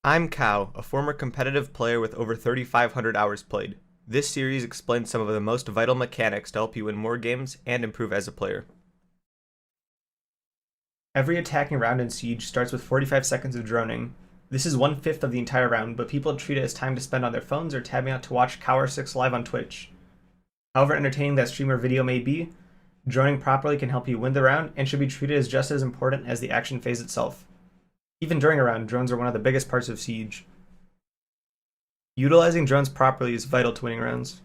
I'm Cow, a former competitive player with over 3,500 hours played. This series explains some of the most vital mechanics to help you win more games and improve as a player. Every attacking round in Siege starts with 45 seconds of droning. This is 1/5 of the entire round, but people treat it as time to spend on their phones or tabbing out to watch Cower6 live on Twitch. However entertaining that stream or video may be, droning properly can help you win the round and should be treated as just as important as the action phase itself. Even during a round, drones are one of the biggest parts of Siege. Utilizing drones properly is vital to winning rounds.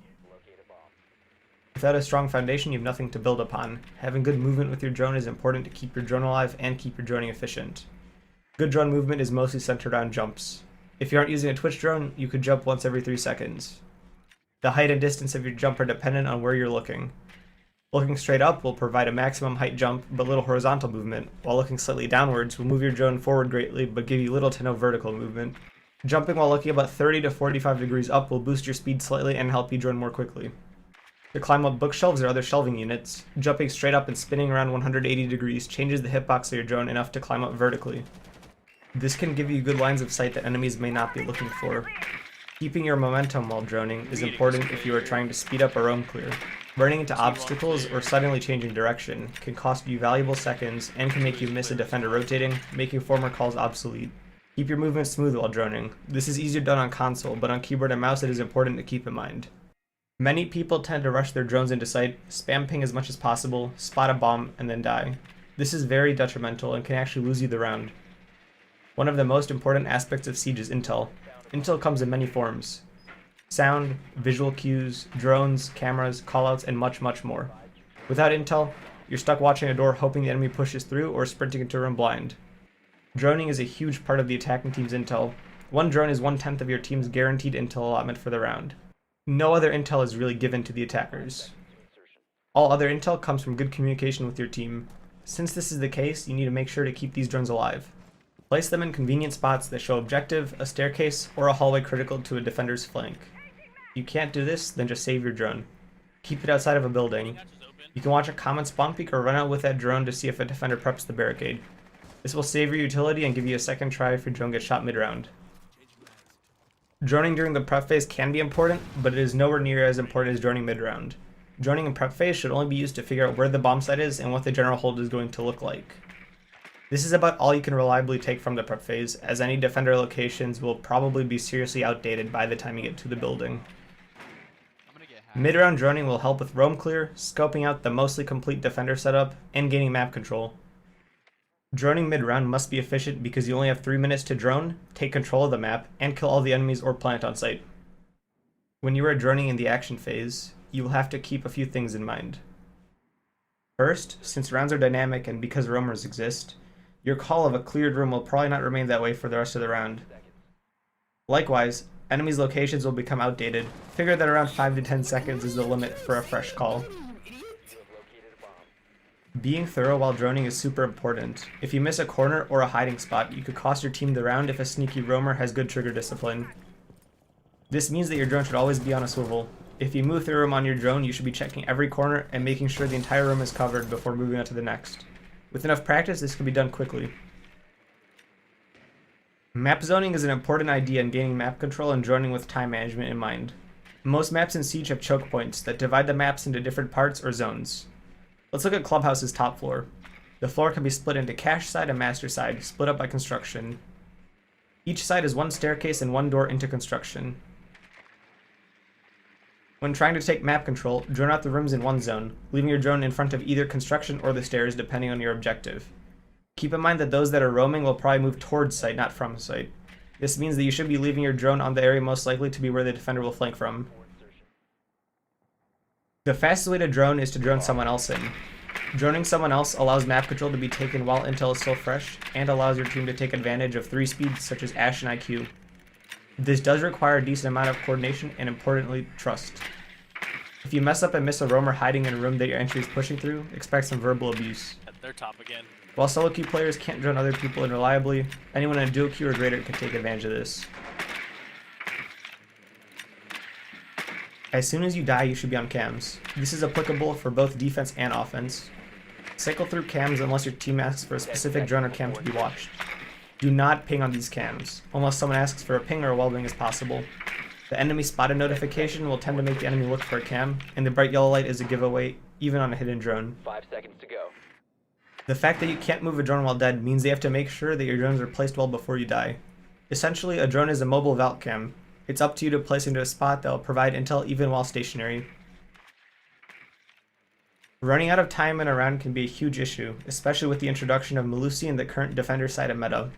Without a strong foundation, you have nothing to build upon. Having good movement with your drone is important to keep your drone alive and keep your droning efficient. Good drone movement is mostly centered on jumps. If you aren't using a Twitch drone, you could jump once every 3 seconds. The height and distance of your jump are dependent on where you're looking. Looking straight up will provide a maximum height jump but little horizontal movement, while looking slightly downwards will move your drone forward greatly but give you little to no vertical movement. Jumping while looking about 30 to 45 degrees up will boost your speed slightly and help you drone more quickly. To climb up bookshelves or other shelving units, jumping straight up and spinning around 180 degrees changes the hitbox of your drone enough to climb up vertically. This can give you good lines of sight that enemies may not be looking for. Keeping your momentum while droning is important if you are trying to speed up a roam clear. Running into obstacles or suddenly changing direction can cost you valuable seconds and can make you miss a defender rotating, making former calls obsolete. Keep your movement smooth while droning. This is easier done on console, but on keyboard and mouse it is important to keep in mind. Many people tend to rush their drones into sight, spam ping as much as possible, spot a bomb, and then die. This is very detrimental and can actually lose you the round. One of the most important aspects of Siege is intel. Intel comes in many forms. Sound, visual cues, drones, cameras, callouts, and much, much more. Without intel, you're stuck watching a door hoping the enemy pushes through or sprinting into a room blind. Droning is a huge part of the attacking team's intel. One drone is 1/10 of your team's guaranteed intel allotment for the round. No other intel is really given to the attackers. All other intel comes from good communication with your team. Since this is the case, you need to make sure to keep these drones alive. Place them in convenient spots that show objective, a staircase, or a hallway critical to a defender's flank. If you can't do this, then just save your drone. Keep it outside of a building. You can watch a common spawn peek or run out with that drone to see if a defender preps the barricade. This will save your utility and give you a second try if your drone gets shot mid-round. Droning during the prep phase can be important, but it is nowhere near as important as droning mid-round. Droning in prep phase should only be used to figure out where the bomb site is and what the general hold is going to look like. This is about all you can reliably take from the prep phase, as any defender locations will probably be seriously outdated by the time you get to the building. Mid-round droning will help with roam clear, scoping out the mostly complete defender setup, and gaining map control. Droning mid-round must be efficient because you only have 3 minutes to drone, take control of the map, and kill all the enemies or plant on site. When you are droning in the action phase, you will have to keep a few things in mind. First, since rounds are dynamic and because roamers exist, your call of a cleared room will probably not remain that way for the rest of the round. Likewise, enemies' locations will become outdated. Figure that around 5 to 10 seconds is the limit for a fresh call. Being thorough while droning is super important. If you miss a corner or a hiding spot, you could cost your team the round if a sneaky roamer has good trigger discipline. This means that your drone should always be on a swivel. If you move through a room on your drone, you should be checking every corner and making sure the entire room is covered before moving on to the next. With enough practice, this can be done quickly. Map zoning is an important idea in gaining map control and droning with time management in mind. Most maps in Siege have choke points that divide the maps into different parts or zones. Let's look at Clubhouse's top floor. The floor can be split into cache side and master side, split up by construction. Each side is one staircase and one door into construction. When trying to take map control, drone out the rooms in one zone, leaving your drone in front of either construction or the stairs depending on your objective. Keep in mind that those that are roaming will probably move towards site, not from site. This means that you should be leaving your drone on the area most likely to be where the defender will flank from. The fastest way to drone is to drone someone else in. Droning someone else allows map control to be taken while intel is still fresh, and allows your team to take advantage of 3 speeds such as Ash and IQ. This does require a decent amount of coordination and, importantly, trust. If you mess up and miss a roamer hiding in a room that your entry is pushing through, expect some verbal abuse. They're top again. While solo queue players can't drone other people in reliably, anyone in a duo queue or greater can take advantage of this. As soon as you die, you should be on cams. This is applicable for both defense and offense. Cycle through cams unless your team asks for a specific drone or cam to be watched. Do not ping on these cams, unless someone asks for a ping or a welding is possible. The enemy spotted notification will tend to make the enemy look for a cam, and the bright yellow light is a giveaway, even on a hidden drone. 5 seconds to go. The fact that you can't move a drone while dead means they have to make sure that your drones are placed well before you die. Essentially, a drone is a mobile vault cam. It's up to you to place into a spot that will provide intel even while stationary. Running out of time in a round can be a huge issue, especially with the introduction of Melusi in the current defender side of meta.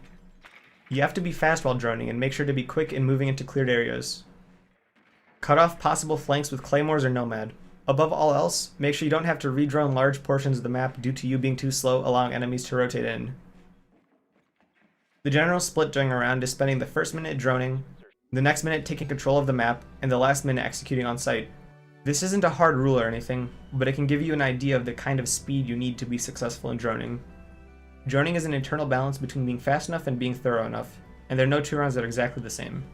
You have to be fast while droning and make sure to be quick in moving into cleared areas. Cut off possible flanks with claymores or nomad. Above all else, make sure you don't have to redrone large portions of the map due to you being too slow, allowing enemies to rotate in. The general split during a round is spending the first minute droning, the next minute taking control of the map, and the last minute executing on site. This isn't a hard rule or anything, but it can give you an idea of the kind of speed you need to be successful in droning. Droning is an internal balance between being fast enough and being thorough enough, and there are no two rounds that are exactly the same.